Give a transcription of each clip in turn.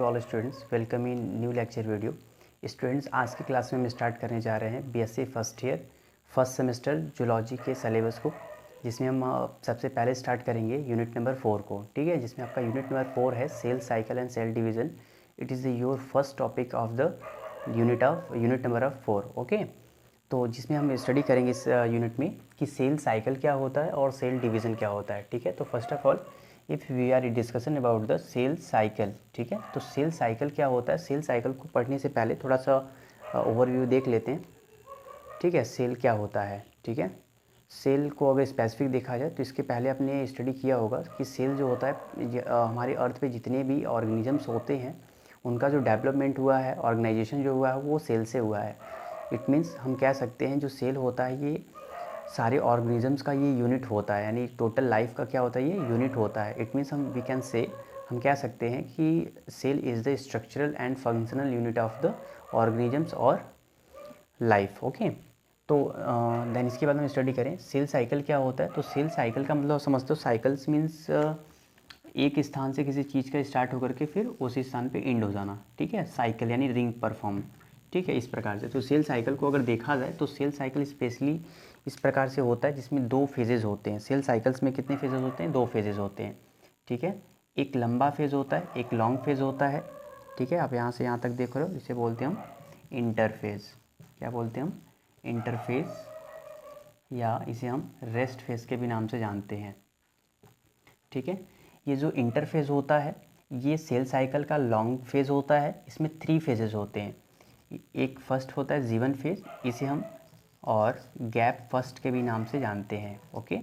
All students, welcome in new lecture video. Students, आज की class में हम स्टार्ट करने जा रहे हैं BSc first year first semester zoology के सिलेबस को, जिसमें हम सबसे पहले स्टार्ट करेंगे यूनिट नंबर 4 को। ठीक है, जिसमें आपका यूनिट नंबर 4 है cell cycle and cell division. It is your first topic of the unit number of 4। Okay, तो जिसमें हम स्टडी करेंगे इस यूनिट में कि सेल साइकिल क्या होता है और सेल डिवीज़न क्या होता है। ठीक है, तो first of all if we are discussion about the cell cycle, ठीक है, तो सेल साइकिल क्या होता है। सेल साइकिल को पढ़ने से पहले थोड़ा सा ओवरव्यू देख लेते हैं। ठीक है, सेल क्या होता है। ठीक है, सेल को अगर स्पेसिफिक देखा जाए तो इसके पहले आपने स्टडी किया होगा कि सेल जो होता है हमारे अर्थ पे जितने भी ऑर्गेनिजम्स होते हैं उनका जो डेवलपमेंट हुआ है, ऑर्गेनाइजेशन जो हुआ है वो सेल से हुआ है। इट मीन्स हम कह सकते हैं जो सेल होता है ये सारे ऑर्गेनिजम्स का ये यूनिट होता है, यानी टोटल लाइफ का क्या होता है, ये यूनिट होता है। इट मीन्स हम कह सकते हैं कि cell is the structural and functional unit of the organisms और लाइफ। ओके, तो देन इसके बाद हम स्टडी करें सेल साइकिल क्या होता है। तो सेल साइकिल का मतलब समझते हो, साइकिल्स मीन्स एक स्थान से किसी चीज़ का स्टार्ट होकर के फिर उसी स्थान पे एंड हो जाना। ठीक है, साइकिल यानी रिंग परफॉर्म। ठीक है, इस प्रकार से तो सेल साइकिल को अगर देखा जाए तो सेल साइकिल स्पेशली इस प्रकार से होता है जिसमें दो फेजेज़ होते हैं। सेल साइकिल्स में कितने फेजेज़ होते हैं, दो फेजेज़ होते हैं। ठीक है, एक लंबा फेज़ होता है, एक लॉन्ग फेज़ होता है। ठीक है, आप यहाँ से यहाँ तक देख रहे हो, इसे बोलते हैं हम इंटरफेज़। क्या बोलते हैं हम, इंटरफेज़, या इसे हम रेस्ट फेज़ के भी नाम से जानते हैं। ठीक है, ये जो इंटरफेज़ होता है ये सेल साइकिल का लॉन्ग फेज़ होता है। इसमें 3 फेजेज़ होते हैं। एक फर्स्ट होता है जीवन फेज़, इसे हम और गैप फर्स्ट के भी नाम से जानते हैं। ओके,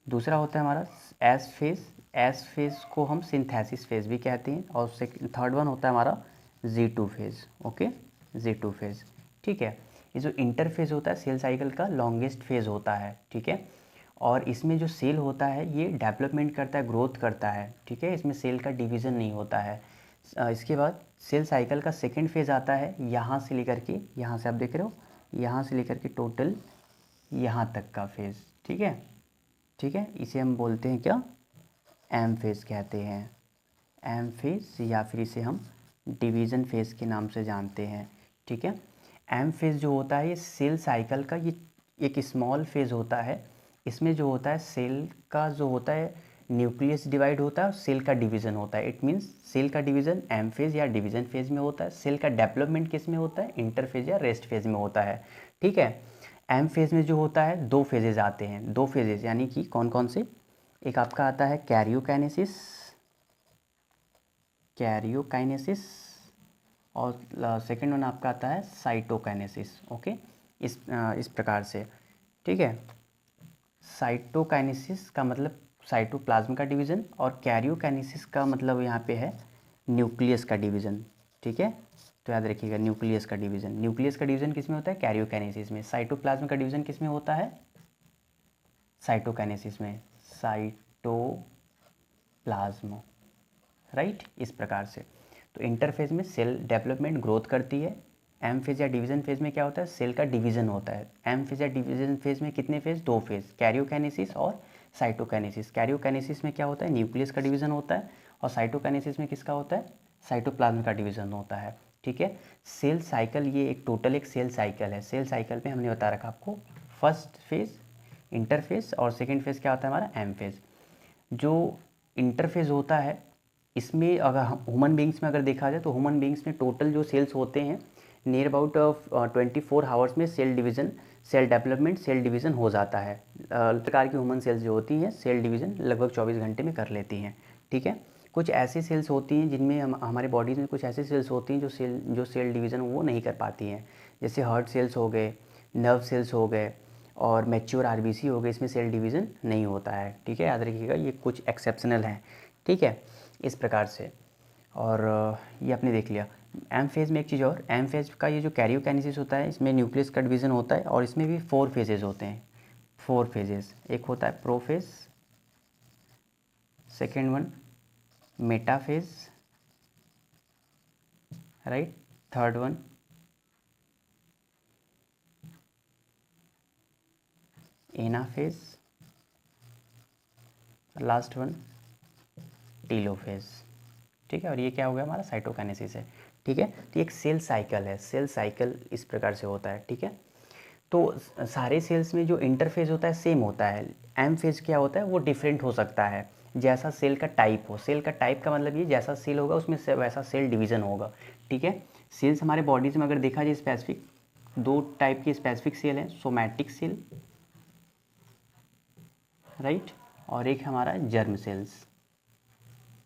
दूसरा होता है हमारा एस फेज़। एस फेज़ को हम सिंथेसिस फेज़ भी कहते हैं। और थर्ड वन होता है हमारा G2 phase. Okay, G2 phase. ठीक है, ये जो इंटरफेज़ होता है सेल साइकिल का लॉन्गेस्ट फेज़ होता है। ठीक है, और इसमें जो सेल होता है ये डेवलपमेंट करता है, ग्रोथ करता है। ठीक है, इसमें सेल का डिवीज़न नहीं होता है। इसके बाद सेल साइकिल का सेकंड फेज़ आता है, यहाँ से लेकर के, यहाँ से आप देख रहे हो, यहाँ से लेकर के टोटल यहाँ तक का फेज़। ठीक है, ठीक है, इसे हम बोलते हैं क्या, एम फेज़ कहते हैं। एम फेज़, या फिर इसे हम डिवीज़न फेज़ के नाम से जानते हैं। ठीक है, एम फेज़ जो होता है ये सेल साइकिल का ये एक स्मॉल फेज़ होता है। इसमें जो होता है सेल का जो होता है न्यूक्लियस डिवाइड होता है और सेल का डिवीज़न होता है। इट मीन्स सेल का डिवीज़न एम फेज़ या डिवीज़न फेज़ में होता है। सेल का डेवलपमेंट किस में होता है, इंटरफेज़ या रेस्ट फेज़ में होता है। ठीक है, एम फेज़ में जो होता है दो फेजेज़ आते हैं, दो फेजेज़ यानी कि कौन कौन से, एक आपका आता है कैरियोकाइनेसिस, कैरियोकाइनेसिस, और सेकंड वन आपका आता है साइटोकाइनेसिस। ओके, इस प्रकार से। ठीक है, साइटोकाइनेसिस का मतलब साइटोप्लाज्म का डिवीज़न और कैरियोकाइनेसिस का मतलब यहाँ पे है न्यूक्लियस का डिवीज़न। ठीक है, तो याद रखिएगा न्यूक्लियस का डिवीज़न। न्यूक्लियस का डिवीज़न किस में होता है, कैरियोकाइनेसिस में। साइटोप्लाज्म का डिवीज़न किस में होता है, साइटोकाइनेसिस में। साइटोप्लाज्म, राइट, इस प्रकार से। तो इंटरफेज में सेल डेवलपमेंट ग्रोथ करती है। एम फेज या डिवीज़न फेज में क्या होता है, सेल का डिवीज़न होता है। एम फेज या डिवीज़न फेज में कितने फेज, दो फेज, कैरियोकाइनेसिस और साइटोकाइनेसिस। कैरियोकाइनेसिस में क्या होता है, न्यूक्लियस का डिवीज़न होता है, और साइटोकाइनेसिस में किसका होता है, साइटोप्लाज्म का डिवीज़न होता है। ठीक है, सेल साइकिल ये एक टोटल एक सेल साइकिल है। सेल साइकिल में हमने बता रखा आपको फर्स्ट फेज इंटरफेज और सेकेंड फेज क्या होता है हमारा, एम फेज। जो इंटरफेज होता है इसमें अगर ह्यूमन बींग्स में अगर देखा जाए तो ह्यूमन बींग्स में टोटल जो सेल्स होते हैं नियर अबाउट 24 आवर्स में cell division, cell development, cell division हो जाता है। प्रकार की ह्यूमन सेल्स जो होती हैं सेल डिवीज़न लगभग 24 घंटे में कर लेती हैं। ठीक है, कुछ ऐसी सेल्स होती हैं जिनमें हमारे बॉडीज़ में कुछ ऐसी सेल्स होती हैं जो सेल डिवीज़न वो नहीं कर पाती हैं। जैसे हार्ट सेल्स हो गए, नर्व सेल्स हो गए, और मैच्योर आरबीसी हो गए, इसमें सेल डिवीज़न नहीं होता है। ठीक है, याद रखिएगा ये कुछ एक्सेप्शनल हैं। ठीक है, इस प्रकार से। और ये आपने देख लिया। एम फेज़ में एक चीज़ और, एम फेज़ का ये जो कैरियोकाइनेसिस होता है इसमें न्यूक्लियस का डिवीज़न होता है, और इसमें भी 4 फेजेज़ होते हैं। 4 फेजेज़, एक होता है prophase, second one metaphase, right, third one anaphase, last one telophase. ठीक है, और ये क्या हो गया हमारा साइटोकाइनेसिस है, ठीक है। तो एक सेल साइकिल है, सेल साइकिल इस प्रकार से होता है, ठीक है। तो सारे सेल्स में जो इंटरफेज होता है सेम होता है, एम फेज क्या होता है वो डिफरेंट हो सकता है, जैसा सेल का टाइप हो। सेल का टाइप का मतलब ये जैसा सेल होगा उसमें से वैसा सेल डिवीज़न होगा, ठीक है। सेल्स हमारे बॉडीज में अगर देखा जाए स्पेसिफिक, दो टाइप के स्पेसिफिक सेल हैं, सोमैटिक सेल, राइट, और एक हमारा जर्म सेल्स,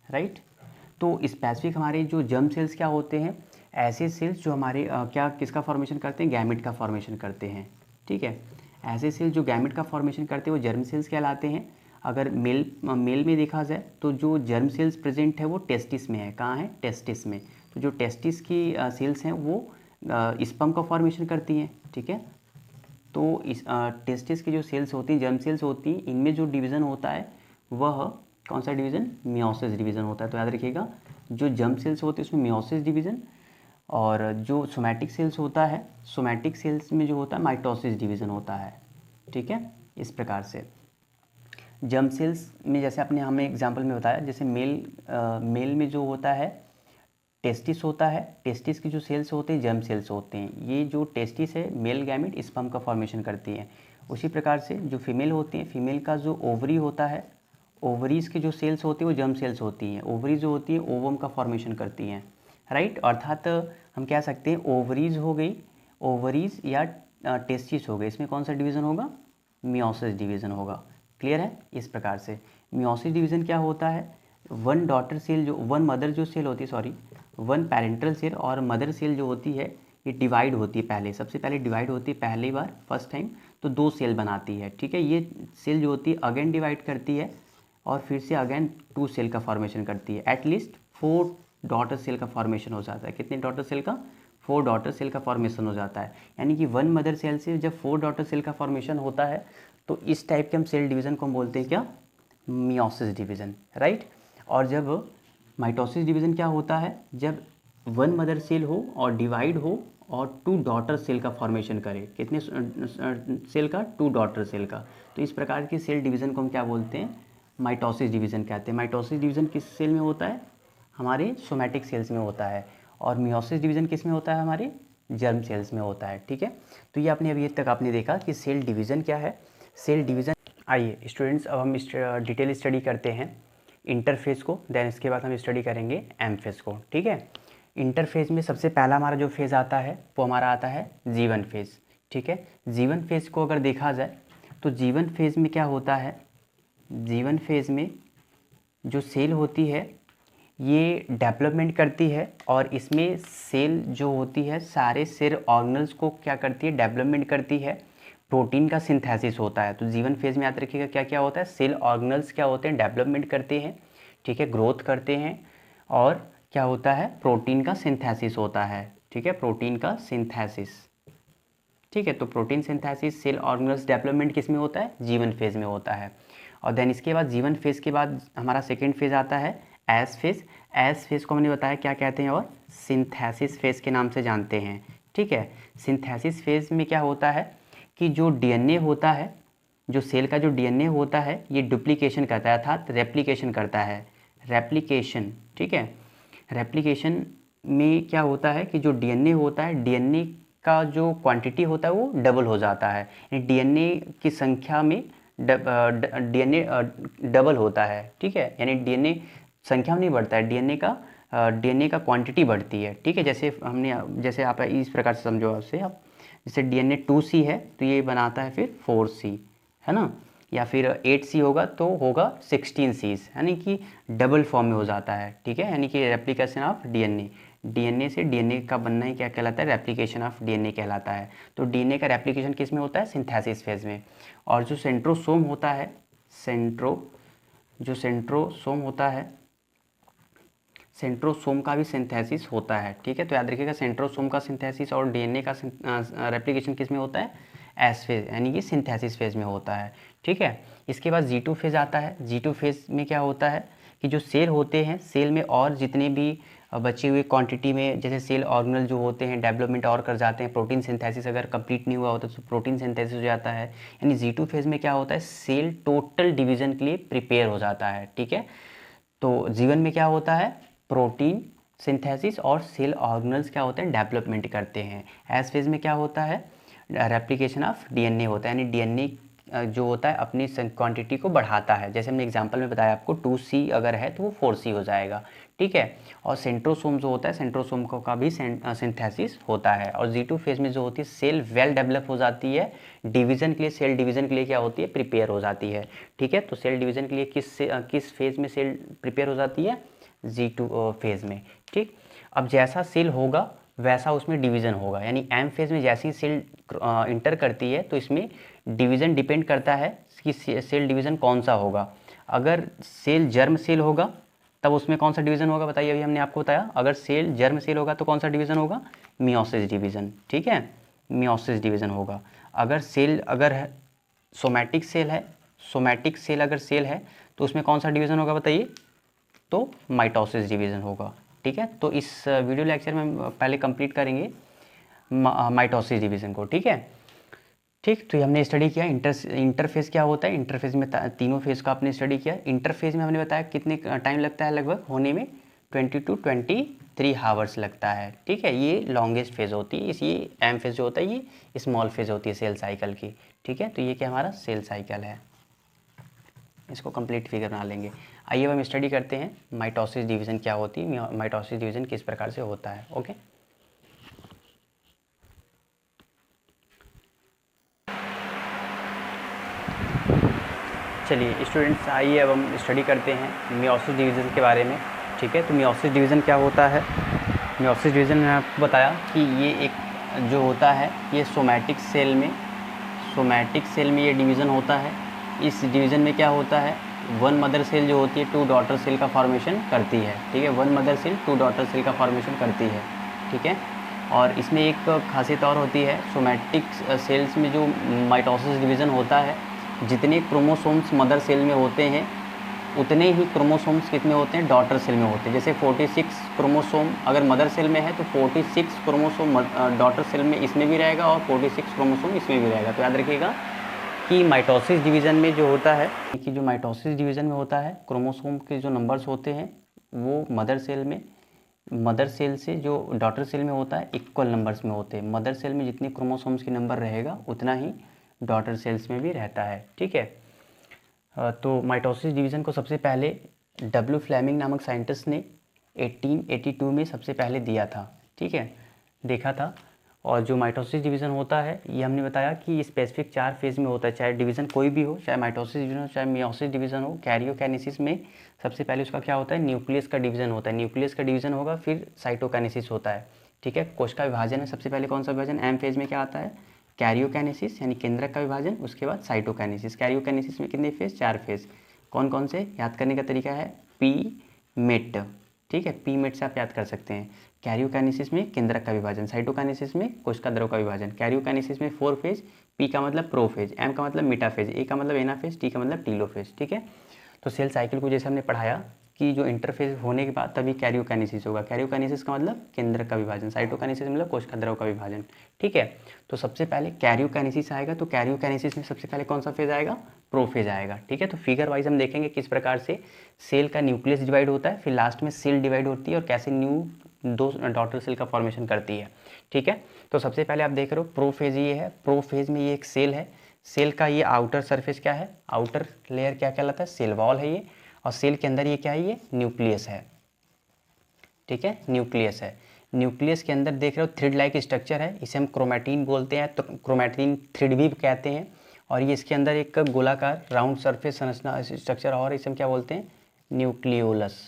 राइट। तो स्पेसिफिक हमारे जो जर्म सेल्स क्या होते हैं, ऐसे सेल्स जो हमारे क्या किसका फॉर्मेशन करते हैं, गैमेट का फॉर्मेशन करते हैं, ठीक है। ऐसे सेल्स जो गैमेट का फॉर्मेशन करते हैं वो जर्म सेल्स कहलाते हैं। अगर मेल में देखा जाए तो जो जर्म सेल्स प्रेजेंट है वो टेस्टिस में है, कहाँ है, टेस्टिस में। तो जो टेस्टिस की सेल्स हैं वो स्पर्म का फॉर्मेशन करती हैं, ठीक है। तो इस टेस्टिस की जो सेल्स होती हैं, जर्म सेल्स होती हैं, इनमें जो डिवीज़न होता है वह कौन सा डिवीज़न, मियोसिस डिवीज़न होता है। तो याद रखिएगा, जो जर्म सेल्स होते हैं उसमें मियोसिस डिवीज़न, और जो सोमैटिक सेल्स होता है, सोमैटिक सेल्स में जो होता है माइटोसिस डिवीज़न होता है, ठीक है। इस प्रकार से जर्म सेल्स में जैसे आपने हमें एग्जांपल में बताया, जैसे मेल में जो होता है टेस्टिस होता है, टेस्टिस की जो सेल्स होते हैं जर्म सेल्स होते हैं। ये जो टेस्टिस है मेल गैमेट स्पर्म का फॉर्मेशन करती है। उसी प्रकार से जो फीमेल होती हैं, फीमेल का जो ओवरी होता है, ओवरीज की जो सेल्स होती है वो जर्म सेल्स होती हैं। ओवरीज जो होती है ओवम का फॉर्मेशन करती हैं, राइट। अर्थात हम कह सकते हैं ओवरीज हो गई, ओवरीज या टेस्टिस हो गए, इसमें कौन सा डिवीज़न होगा, मियोसिस डिवीज़न होगा। क्लियर है। इस प्रकार से मियोसिस डिवीज़न क्या होता है, वन डॉटर सेल जो वन मदर जो सेल होती है, सॉरी, वन पैरेंटल सेल और मदर सेल जो होती है ये डिवाइड होती है, पहले सबसे पहले डिवाइड होती है पहली बार फर्स्ट टाइम, तो दो सेल बनाती है, ठीक है। ये सेल जो होती है अगेन डिवाइड करती है और फिर से अगेन टू सेल का फॉर्मेशन करती है। एटलीस्ट 4 डॉटर सेल का फॉर्मेशन हो जाता है। कितने डॉटर सेल का, 4 डॉटर सेल का फॉर्मेशन हो जाता है। यानी कि वन मदर सेल से जब 4 डॉटर सेल का फॉर्मेशन होता है तो इस टाइप के हम सेल डिवीज़न को हम बोलते हैं क्या, मियोसिस डिवीज़न, राइट। और जब माइटोसिस डिवीज़न क्या होता है, जब वन मदर सेल हो और डिवाइड हो और 2 डॉटर सेल का फॉर्मेशन करे। कितने सेल का, 2 डॉटर सेल का। तो इस प्रकार की सेल डिवीज़न को हम क्या बोलते हैं, माइटोसिस डिवीज़न कहते हैं। माइटोसिस डिवीज़न किस सेल में होता है, हमारे सोमैटिक सेल्स में होता है, और मियोसिस डिवीज़न किस में होता है, हमारे जर्म सेल्स में होता है, ठीक है। तो ये आपने अभी तक आपने देखा कि सेल डिवीज़न क्या है, सेल डिवीज़न। आइए स्टूडेंट्स, अब हम डिटेल स्टडी करते हैं इंटरफेज को, देन इसके बाद हम स्टडी करेंगे एम फेज को, ठीक है। इंटरफेज में सबसे पहला हमारा जो फेज़ आता है वो हमारा आता है जीवन फेज़, ठीक है। जीवन फेज़ को अगर देखा जाए तो जीवन फेज़ में क्या होता है, जीवन फेज़ में जो सेल होती है ये डेवलपमेंट करती है, और इसमें सेल जो होती है सारे सेल ऑर्गेनल्स को क्या करती है, डेवलपमेंट करती है। प्रोटीन का सिंथेसिस होता है। तो जीवन फेज़ में याद रखिएगा क्या क्या होता है, सेल ऑर्गेनल्स क्या होते हैं, डेवलपमेंट करते हैं, ठीक है, ग्रोथ करते हैं, और क्या होता है, प्रोटीन का सिंथेसिस होता है, ठीक है, प्रोटीन का सिंथेसिस, ठीक है। तो protein synthesis, cell organelles development किस में होता है, जीवन फेज़ में होता है। और देन इसके बाद जीवन फेज़ के बाद हमारा सेकेंड फेज़ आता है एस फेज़। एस फेज़ को हमने बताया क्या कहते हैं, और सिंथेसिस फेज़ के नाम से जानते हैं, ठीक है। सिंथेसिस फेज़ में क्या होता है कि जो डीएनए होता है, जो सेल का जो डीएनए होता है ये डुप्लीकेशन करता है, अर्थात रेप्लिकेशन करता है, रेप्लिकेशन, ठीक है। रेप्लिकेशन में क्या होता है कि जो डीएनए होता है, डीएनए का जो क्वांटिटी होता है वो डबल हो जाता है, डीएनए की संख्या में डीएनए डबल होता है, ठीक है। यानी डीएनए संख्या में नहीं बढ़ता है, डीएनए का क्वांटिटी बढ़ती है, ठीक है। जैसे आप इस प्रकार से समझो, आपसे आप जैसे डीएनए 2C है तो ये बनाता है फिर 4C, है ना, या फिर 8C होगा तो होगा 16C, यानी कि डबल फॉर्म में हो जाता है, ठीक है। यानी कि रेप्लिकेशन ऑफ डीएनए, डीएनए से डीएनए का बनना ही क्या कहलाता है, रेप्लिकेशन ऑफ डीएनए कहलाता है। तो डीएनए का रेप्लिकेशन किस में होता है, सिंथेसिस फेज में। और जो सेंट्रोसोम होता है, सेंट्रोसोम होता है, सेंट्रोसोम का भी सिंथेसिस होता है, ठीक है। तो याद रखिएगा सेंट्रोसोम का सिंथेसिस और डीएनए का रेप्लिकेशन किस में होता है, एस फेज, यानी कि सिंथेसिस फेज में होता है, ठीक है। इसके बाद G2 फेज आता है। G2 फेज में क्या होता है कि जो सेल होते हैं, सेल में और जितने भी बची हुई क्वांटिटी में, जैसे सेल ऑर्गेनल जो होते हैं डेवलपमेंट और कर जाते हैं, प्रोटीन सिंथेसिस अगर कंप्लीट नहीं हुआ होता तो प्रोटीन सिंथेसिस हो जाता है। यानी G2 फेज में क्या होता है, सेल टोटल डिवीजन के लिए प्रिपेयर हो जाता है, ठीक है। तो जीवन में क्या होता है, प्रोटीन सिंथेसिस और सेल ऑर्गेनल्स क्या होते हैं, डेवलपमेंट करते हैं। एस फेज में क्या होता है, रेप्लिकेशन ऑफ डीएनए होता है, यानी डीएनए जो होता है अपनी क्वांटिटी को बढ़ाता है। जैसे हमने एग्जांपल में बताया आपको 2C अगर है तो वो 4C हो जाएगा, ठीक है। और सेंट्रोसोम जो होता है, सेंट्रोसोम का भी सिंथेसिस होता है। और G2 फेज में जो होती है सेल वेल डेवलप हो जाती है, डिवीज़न के लिए, सेल डिवीज़न के लिए क्या होती है, प्रिपेयर हो जाती है, ठीक है। तो सेल डिवीज़न के लिए किस फेज में सेल प्रिपेयर हो जाती है, G2 फेज में, ठीक। अब जैसा सेल होगा वैसा उसमें डिवीज़न होगा, यानी M फेज में जैसी सेल इंटर करती है तो इसमें डिवीज़न डिपेंड करता है कि सेल डिवीज़न कौन सा होगा। अगर सेल जर्म सेल होगा तब उसमें कौन सा डिवीज़न होगा, बताइए, अभी हमने आपको बताया। अगर सेल जर्म सेल होगा तो कौन सा डिवीज़न होगा, मियोसिस डिवीज़न, ठीक है, मियोसिस डिवीज़न होगा। अगर सेल सोमैटिक सेल है, सोमैटिक सेल अगर सेल है तो उसमें कौन सा डिवीज़न होगा, बताइए, तो माइटोसिस डिवीज़न होगा, ठीक है। तो इस वीडियो लेक्चर में हम पहले कंप्लीट करेंगे माइटोसिस डिवीज़न को, ठीक है, ठीक। तो ये हमने स्टडी किया इंटरफेस क्या होता है, इंटरफेस में तीनों फेज का आपने स्टडी किया। इंटरफेस में हमने बताया कितने टाइम लगता है लगभग होने में, 20 to 23 आवर्स लगता है, ठीक है। ये लॉन्गेस्ट फेज होती है, इसी एम फेज जो होता है ये स्मॉल फेज होती है सेल साइकिल की, ठीक है। तो ये क्या हमारा सेल साइकिल है, इसको कंप्लीट फिगर बना लेंगे। आइए अब हम स्टडी करते हैं माइटोसिस डिवीज़न क्या होती है, माइटोसिस डिवीज़न किस प्रकार से होता है, ओके। चलिए स्टूडेंट्स, आइए अब हम स्टडी करते हैं मियोसिस डिवीज़न के बारे में, ठीक है। तो मियोसिस डिवीज़न क्या होता है, मियोसिस डिवीज़न मैंने आपको बताया कि ये एक जो होता है ये सोमैटिक सेल में ये डिवीज़न होता है। इस डिवीज़न में क्या होता है, वन मदर सेल जो होती है 2 डॉटर सेल का फॉर्मेशन करती है, ठीक है। One mother cell 2 daughter cell का फॉर्मेशन करती है, ठीक है। और इसमें एक खासियत और होती है, सोमैटिक सेल्स में जो माइटोसिस डिवीज़न होता है, जितने क्रोमोसोम्स मदर सेल में होते हैं उतने ही क्रोमोसोम्स कितने होते हैं, डॉटर सेल में होते हैं। जैसे 46 क्रोमोसोम अगर मदर सेल में है तो 46 क्रोमोसोम डॉटर सेल में इसमें भी रहेगा और 46 क्रोमोसोम इसमें भी रहेगा। तो याद रखिएगा कि माइटोसिस डिवीज़न में जो होता है, कि जो माइटोसिस डिवीज़न में होता है क्रोमोसोम के जो नंबर्स होते हैं वो मदर सेल से जो डॉटर सेल में होता है इक्वल नंबर्स में होते हैं। मदर सेल में जितने क्रोमोसोम्स की नंबर रहेगा उतना ही डॉटर सेल्स में भी रहता है, ठीक है। तो माइटोसिस डिवीज़न को सबसे पहले W फ्लेमिंग नामक साइंटिस्ट ने 1882 में सबसे पहले दिया था, ठीक है, देखा था। और जो माइटोसिस डिवीज़न होता है ये हमने बताया कि स्पेसिफिक 4 फेज़ में होता है, चाहे डिवीज़न कोई भी हो, चाहे माइटोसिस डिवीज़न हो, चाहे मियोसिस डिवीज़न हो। कैरियोकाइनेसिस में सबसे पहले उसका क्या होता है, न्यूक्लियस का डिवीज़न होता है, न्यूक्लियस का डिवीज़न होगा, फिर साइटोकाइनेसिस होता है, ठीक है। कोशिका विभाजन है सबसे पहले, कौन सा विभाजन, एम फेज में क्या आता है, कैरियोकाइनेसिस यानी केंद्रक का विभाजन, उसके बाद साइटोकाइनेसिस। कैरियोकाइनेसिस में कितने फेज, 4 फेज। कौन कौन से, याद करने का तरीका है, पी मेट, ठीक है, पी मेट से आप याद कर सकते हैं। कैरियोकाइनेसिस में केंद्रक का विभाजन, साइटोकाइनेसिस में कोशिका द्रव का विभाजन। कैरियोकाइनेसिस में 4 फेज, पी का मतलब प्रोफेज, एम का मतलब मेटाफेज, ए का मतलब एनाफेज, टी का मतलब टीलोफेज, ठीक है। तो सेल साइकिल को जैसे हमने पढ़ाया कि जो इंटरफेज होने के बाद तभी कैरियोकाइनेसिस होगा। कैरियोकाइनेसिस का मतलब केंद्रक का विभाजन, साइटोकाइनेसिस मतलब कोशिका द्रव का विभाजन, ठीक है। तो सबसे पहले कैरियोकाइनेसिस आएगा, तो कैरियोकाइनेसिस में सबसे पहले कौन सा फेज आएगा, प्रोफेज आएगा, ठीक है। तो फिगर वाइज हम देखेंगे किस प्रकार से सेल का न्यूक्लियस डिवाइड होता है, फिर लास्ट में सेल डिवाइड होती है और कैसे दो डॉटर सेल का फॉर्मेशन करती है, ठीक है। तो सबसे पहले आप देख रहे हो प्रोफेज ये है, प्रोफेज में ये एक सेल है, सेल का ये आउटर सरफेस क्या है, आउटर लेयर क्या कहलाता है, सेल वॉल है ये। और सेल के अंदर ये क्या है, ये न्यूक्लियस है, ठीक है, न्यूक्लियस है। न्यूक्लियस के अंदर देख रहे हो थ्रेड लाइक स्ट्रक्चर है, इसे हम क्रोमैटिन बोलते हैं, तो क्रोमैटिन थ्रेड भी कहते हैं। और ये इसके अंदर एक गोलाकार राउंड सरफेस संरचना स्ट्रक्चर और इसे हम क्या बोलते हैं, न्यूक्लियोलस,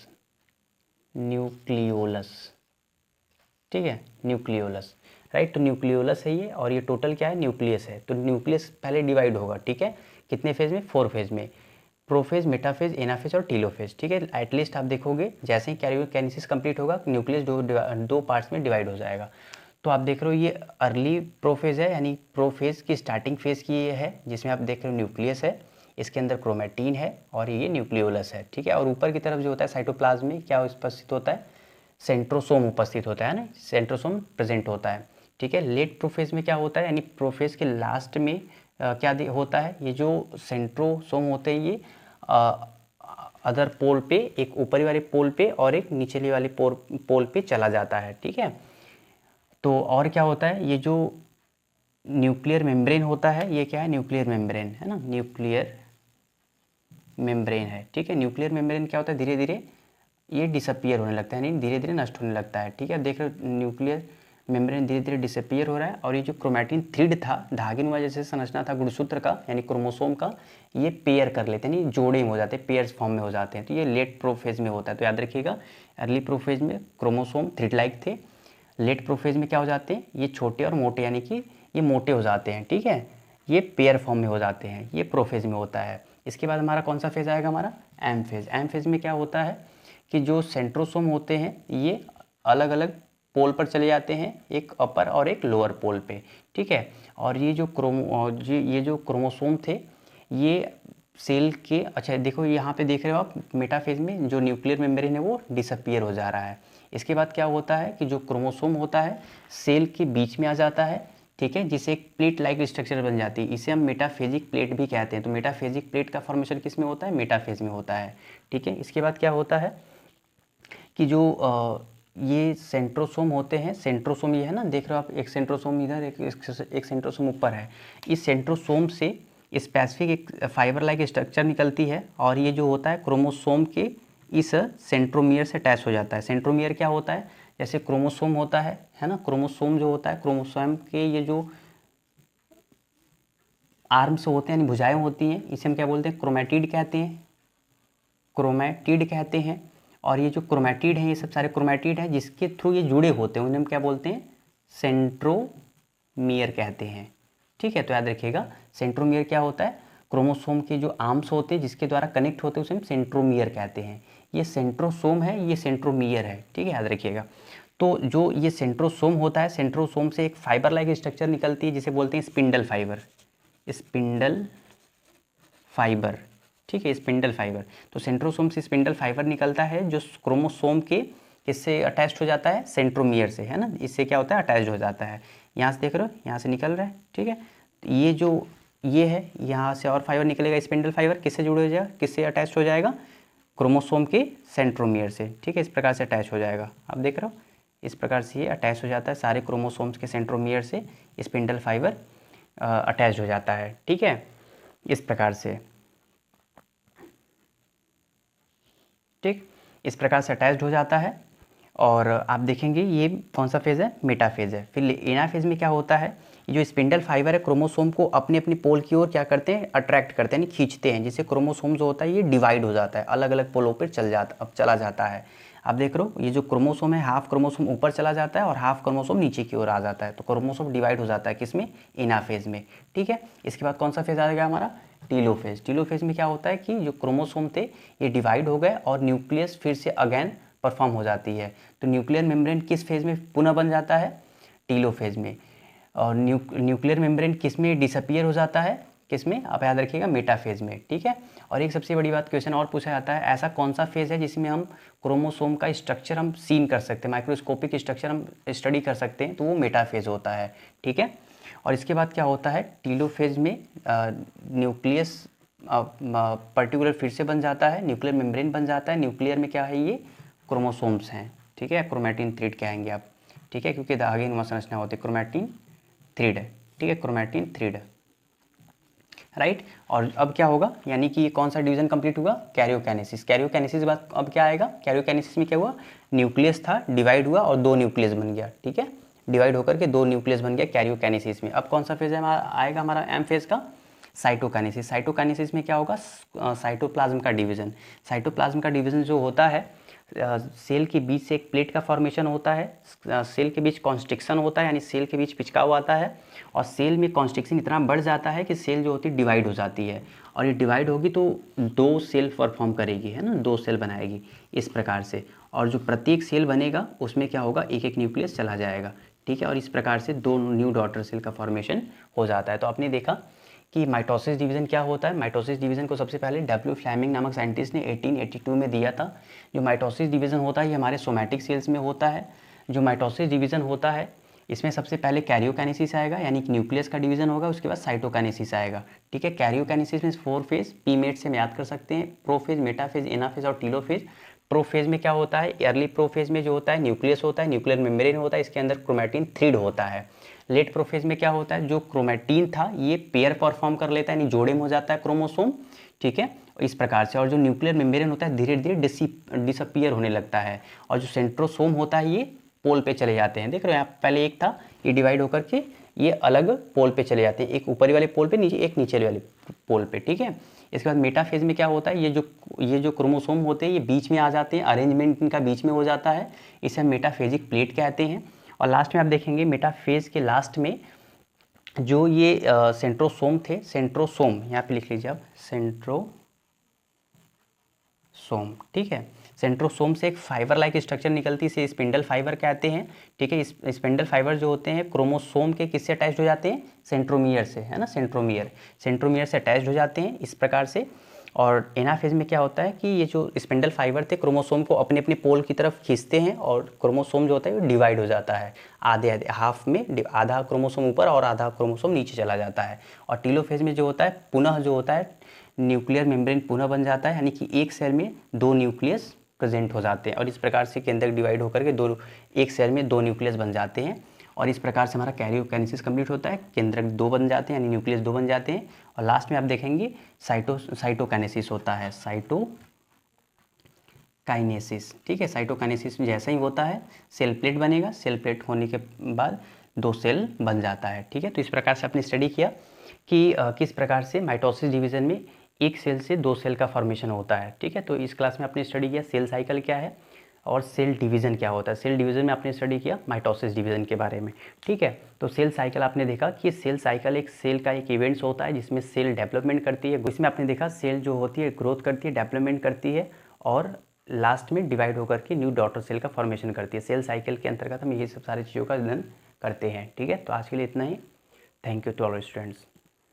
न्यूक्लियोलस, ठीक है, न्यूक्लियोलस, राइट। तो न्यूक्लियोलस है ये और ये टोटल क्या है, न्यूक्लियस है। तो न्यूक्लियस पहले डिवाइड होगा, ठीक है, कितने फेज में, 4 फेज में, प्रोफेज, मेटाफेज, एनाफेज और टीलोफेज, ठीक है। एटलीस्ट आप देखोगे जैसे ही कैरियोकाइनेसिस कंप्लीट होगा न्यूक्लियस दो पार्ट्स में डिवाइड हो जाएगा। तो आप देख रहे हो ये अर्ली प्रोफेज है, यानी प्रोफेज की स्टार्टिंग फेज की ये है, जिसमें आप देख रहे हो न्यूक्लियस है, इसके अंदर क्रोमैटिन है और ये न्यूक्लियोलस है, ठीक है। और ऊपर की तरफ जो होता है साइटोप्लाज्म में क्या उपस्थित होता है, सेंट्रोसोम उपस्थित होता है ना, सेंट्रोसोम प्रेजेंट होता है, ठीक है। लेट प्रोफेज में क्या होता है, यानी प्रोफेज के लास्ट में क्या होता है, ये जो सेंट्रोसोम होते हैं ये अदर पोल पे, एक ऊपरी वाले पोल पे और एक निचली वाले पोल पे चला जाता है। ठीक है, तो और क्या होता है, ये जो न्यूक्लियर मेम्ब्रेन होता है, ये क्या है, न्यूक्लियर मेम्ब्रेन है ना, न्यूक्लियर मेम्ब्रेन है। ठीक है, न्यूक्लियर मेम्ब्रेन क्या होता है, धीरे धीरे ये डिसअपियर होने लगता है, यानी धीरे धीरे नष्ट होने लगता है। ठीक है, देख रहे हो न्यूक्लियर मेम्ब्रेन धीरे धीरे डिसअपियर हो रहा है। और ये जो क्रोमैटिन थ्रिड था, धागेनुमा जैसे संरचना था गुणसूत्र का यानी क्रोमोसोम का, ये पेयर कर लेते हैं, जोड़े में हो जाते हैं, पेयर्स फॉर्म में हो जाते हैं। तो ये लेट प्रोफेज में होता है। तो याद रखिएगा, अर्ली प्रोफेज में क्रोमोसोम थ्रिड लाइक थे, लेट प्रोफेज में क्या हो जाते हैं, ये छोटे और मोटे, यानी कि ये मोटे हो जाते हैं। ठीक है, ये पेयर फॉर्म में हो जाते हैं, ये प्रोफेज में होता है। इसके बाद हमारा कौन सा फेज आएगा, हमारा एम फेज। एम फेज में क्या होता है कि जो सेंट्रोसोम होते हैं ये अलग अलग पोल पर चले जाते हैं, एक अपर और एक लोअर पोल पे। ठीक है, और ये जो क्रोमोसोम थे ये सेल के, अच्छा देखो यहाँ पे देख रहे हो आप, मेटाफेज में जो न्यूक्लियर मेम्ब्रेन है वो डिसअपियर हो जा रहा है। इसके बाद क्या होता है कि जो क्रोमोसोम होता है सेल के बीच में आ जाता है। ठीक है, जिसे एक प्लेट लाइक स्ट्रक्चर बन जाती है, इसे हम मेटाफेजिक प्लेट भी कहते हैं। तो मेटाफेजिक प्लेट का फॉर्मेशन किस में होता है, मेटाफेज में होता है। ठीक है, इसके बाद क्या होता है कि जो ये सेंट्रोसोम होते हैं, सेंट्रोसोम ये है ना, देख रहे हो आप, एक सेंट्रोसोम इधर, एक सेंट्रोसोम ऊपर है। इस सेंट्रोसोम से स्पेसिफिक एक फाइबर लाइक स्ट्रक्चर निकलती है और ये जो होता है क्रोमोसोम के इस सेंट्रोमियर से अटैच हो जाता है। सेंट्रोमियर क्या होता है, जैसे क्रोमोसोम होता है ना, क्रोमोसोम जो होता है, क्रोमोसोम के ये जो आर्म्स होते हैं यानी भुजाएं होती हैं, इसे हम क्या बोलते हैं, क्रोमैटिड कहते हैं, क्रोमैटिड कहते हैं। और ये जो क्रोमैटिड हैं, ये सब सारे क्रोमैटिड हैं जिसके थ्रू ये जुड़े होते हैं, उन्हें हम क्या बोलते हैं, सेंट्रोमियर कहते हैं। ठीक है, तो याद रखिएगा सेंट्रोमियर क्या होता है, क्रोमोसोम के जो आर्म्स होते हैं जिसके द्वारा कनेक्ट होते हैं उसे हम सेंट्रोमियर कहते हैं। ये सेंट्रोसोम है, ये सेंट्रोमियर है। ठीक है, याद रखिएगा। तो जो ये सेंट्रोसोम होता है, सेंट्रोसोम से एक फाइबर लाइक स्ट्रक्चर निकलती है जिसे बोलते हैं स्पिंडल फाइबर, स्पिंडल फाइबर। ठीक है, स्पिंडल फाइबर। तो सेंट्रोसोम से स्पिंडल फाइबर निकलता है जो क्रोमोसोम के किससे अटैच्ड हो जाता है, सेंट्रोमियर से, है ना, इससे क्या होता है, अटैच्ड हो जाता है। यहाँ से देख रहे हो, यहाँ से निकल रहा है। ठीक है, ये जो ये है, यहाँ से और फाइबर निकलेगा, स्पिंडल फाइबर किससे जुड़े हो जाएगा, किससे अटैच हो जाएगा, क्रोमोसोम के सेंट्रोमियर से। ठीक है, इस प्रकार से अटैच हो जाएगा। आप देख रहे हो, इस प्रकार से ये अटैच हो जाता है, सारे क्रोमोसोम्स के सेंट्रोमियर से स्पिंडल फाइबर अटैच हो जाता है। ठीक है, इस प्रकार से, ठीक, इस प्रकार से अटैच्ड हो जाता है। और आप देखेंगे ये कौन सा फेज़ है, मेटाफेज है। फिर एनाफेज में क्या होता है, जो स्पिंडल फाइबर है क्रोमोसोम को अपने अपनी पोल की ओर क्या करते हैं, अट्रैक्ट करते हैं, यानी खींचते हैं, जिससे क्रोमोसोम जो होता है ये डिवाइड हो जाता है, अलग अलग पोलों पर चला जाता है। आप देख रहे हो, ये जो क्रोमोसोम है, हाफ क्रोमोसोम ऊपर चला जाता है और हाफ क्रोमोसोम नीचे की ओर आ जाता है। तो क्रोमोसोम डिवाइड हो जाता है किसमें, एनाफेज में। ठीक है, इसके बाद कौन सा फेज आ गया हमारा, टीलोफेज। टीलोफेज में क्या होता है कि जो क्रोमोसोम थे ये डिवाइड हो गए और न्यूक्लियस फिर से अगेन परफॉर्म हो जाती है। तो न्यूक्लियर मेम्ब्रेन किस फेज में पुनः बन जाता है, टीलोफेज में। और न्यूक्लियर मेम्ब्रेन किस में डिसअपियर हो जाता है, किस में, आप याद रखिएगा, मेटाफेज में। ठीक है, और एक सबसे बड़ी बात, क्वेश्चन और पूछा जाता है, ऐसा कौन सा फेज है जिसमें हम क्रोमोसोम का स्ट्रक्चर हम सीन कर सकते हैं, माइक्रोस्कोपिक स्ट्रक्चर हम स्टडी कर सकते हैं, तो वो मेटाफेज होता है। ठीक है, और इसके बाद क्या होता है, टीलोफेज में न्यूक्लियस पर्टिकुलर फिर से बन जाता है, न्यूक्लियर मेम्ब्रेन बन जाता है। न्यूक्लियर में क्या है, ये क्रोमोसोम्स हैं। ठीक है, क्रोमैटिन थ्रिड कहेंगे आप। ठीक है, क्योंकि धागे नुमा संरचना होती है, क्रोमैटिन थ्रिड है। ठीक है, क्रोमैटिन थ्रिड, राइट। और अब क्या होगा, यानी कि ये कौन सा डिवीजन कंप्लीट हुआ, कैरियोकाइनेसिस। कैरियोकाइनेसिस के बाद अब क्या आएगा, कैरियोकाइनेसिस में क्या हुआ, न्यूक्लियस था, डिवाइड हुआ और 2 न्यूक्लियस बन गया। ठीक है, डिवाइड होकर के 2 न्यूक्लियस बन गया कैरियोकाइनेसिस में। अब कौन सा फेज है आएगा हमारा, एम फेज का, साइटोकाइनेसिस। साइटोकाइनेसिस में क्या होगा, साइटोप्लाज्म का डिवीजन। साइटोप्लाज्म का डिवीजन जो होता है, सेल के बीच से एक प्लेट का फॉर्मेशन होता है, सेल के बीच कॉन्स्ट्रिक्शन होता है, यानी सेल के बीच पिचकाव आता है, और सेल में कॉन्स्ट्रिक्शन इतना बढ़ जाता है कि सेल जो होती है डिवाइड हो जाती है, और ये डिवाइड होगी तो 2 सेल परफॉर्म करेगी, है ना, 2 सेल बनाएगी इस प्रकार से। और जो प्रत्येक सेल बनेगा उसमें क्या होगा, एक एक न्यूक्लियस चला जाएगा। ठीक है, और इस प्रकार से 2 न्यू डॉटर सेल का फॉर्मेशन हो जाता है। तो आपने देखा कि माइटोसिस डिवीज़न क्या होता है। माइटोसिस डिवीज़न को सबसे पहले डब्ल्यू फ्लेमिंग नामक साइंटिस्ट ने 1882 में दिया था। जो माइटोसिस डिवीज़न होता है ये हमारे सोमैटिक सेल्स में होता है। जो माइटोसिस डिवीज़न होता है इसमें सबसे पहले कैरियोकाइनेसिस आएगा, यानी कि न्यूक्लियस का डिवीजन होगा, उसके बाद साइटोकाइनेसिस आएगा। ठीक है, कैरियोकाइनेसिस में 4 फेज, पीमेट से हम याद कर सकते हैं, प्रोफेज, मेटाफेज, एनाफेज और टीलोफेज। प्रोफेज में क्या होता है, अर्ली प्रोफेज में जो होता है न्यूक्लियस होता है, न्यूक्लियर मेम्ब्रेन होता है, इसके अंदर क्रोमैटिन थ्रीड होता है। लेट प्रोफेज में क्या होता है, जो क्रोमैटिन था ये पेयर परफॉर्म कर लेता है, यानी जोड़े में हो जाता है क्रोमोसोम। ठीक है, इस प्रकार से, और जो न्यूक्लियर मेम्ब्रेन होता है धीरे धीरे डिसअपीयर होने लगता है, और जो सेंट्रोसोम होता है ये पोल पे चले जाते हैं। देख रहे हो यहाँ पहले एक था, ये डिवाइड होकर के ये अलग पोल पे चले जाते हैं, एक ऊपरी वाले पोल पे, नीचे एक नीचे वाले पोल पे। ठीक है, इसके बाद मेटाफेज में क्या होता है, ये जो क्रोमोसोम होते हैं ये बीच में आ जाते हैं, अरेंजमेंट इनका बीच में हो जाता है, इसे हम मेटाफेजिक प्लेट कहते हैं। और लास्ट में आप देखेंगे मेटाफेज के लास्ट में जो ये सेंट्रोसोम थे, सेंट्रोसोम यहाँ पे लिख लीजिए आप, सेंट्रोसोम। ठीक है, सेंट्रोसोम से एक फाइबर लाइक स्ट्रक्चर निकलती है, इसे स्पिंडल फाइबर कहते हैं। ठीक है, इस स्पिंडल फाइबर जो होते हैं क्रोमोसोम के किससे अटैच्ड हो जाते हैं, सेंट्रोमियर से, है ना, सेंट्रोमियर से अटैच्ड हो जाते हैं इस प्रकार से। और एनाफेज में क्या होता है कि ये जो स्पिंडल फाइबर थे क्रोमोसोम को अपने अपने पोल की तरफ खींचते हैं, और क्रोमोसोम जो होता है वो डिवाइड हो जाता है आधे आधे, हाफ में आधा क्रोमोसोम ऊपर और आधा क्रोमोसोम नीचे चला जाता है। और टीलोफेज में जो होता है पुनः जो होता है न्यूक्लियर मेम्ब्रेन पुनः बन जाता है, यानी कि एक सेल में 2 न्यूक्लियस प्रेजेंट हो जाते हैं, और इस प्रकार से केंद्रक डिवाइड होकर के एक सेल में 2 न्यूक्लियस बन जाते हैं, और इस प्रकार से हमारा कैरियोकाइनेसिस कंप्लीट होता है, केंद्रक 2 बन जाते हैं, यानी न्यूक्लियस 2 बन जाते हैं। और लास्ट में आप देखेंगे साइटोकाइनेसिस होता है, साइटोकाइनेसिस। ठीक है, साइटोकाइनेसिस में जैसा ही होता है सेल प्लेट बनेगा, सेल प्लेट होने के बाद 2 सेल बन जाता है। ठीक है, तो इस प्रकार से आपने स्टडी किया कि किस प्रकार से माइटोसिस डिवीजन में एक सेल से 2 सेल का फॉर्मेशन होता है। ठीक है, तो इस क्लास में आपने स्टडी किया सेल साइकिल क्या है और सेल डिवीज़न क्या होता है। सेल डिवीज़न में आपने स्टडी किया माइटोसिस डिवीज़न के बारे में। ठीक है, तो सेल साइकिल आपने देखा कि सेल साइकिल एक सेल का एक इवेंट्स होता है जिसमें सेल डेवलपमेंट करती है। इसमें आपने देखा सेल जो होती है ग्रोथ करती है, डेवलपमेंट करती है, और लास्ट में डिवाइड होकर के न्यू डॉटर सेल का फॉर्मेशन करती है। सेल साइकिल के अंतर्गत हम ये सब सारी चीज़ों का अध्ययन करते हैं। ठीक है, तो आज के लिए इतना ही। Thank you to all students.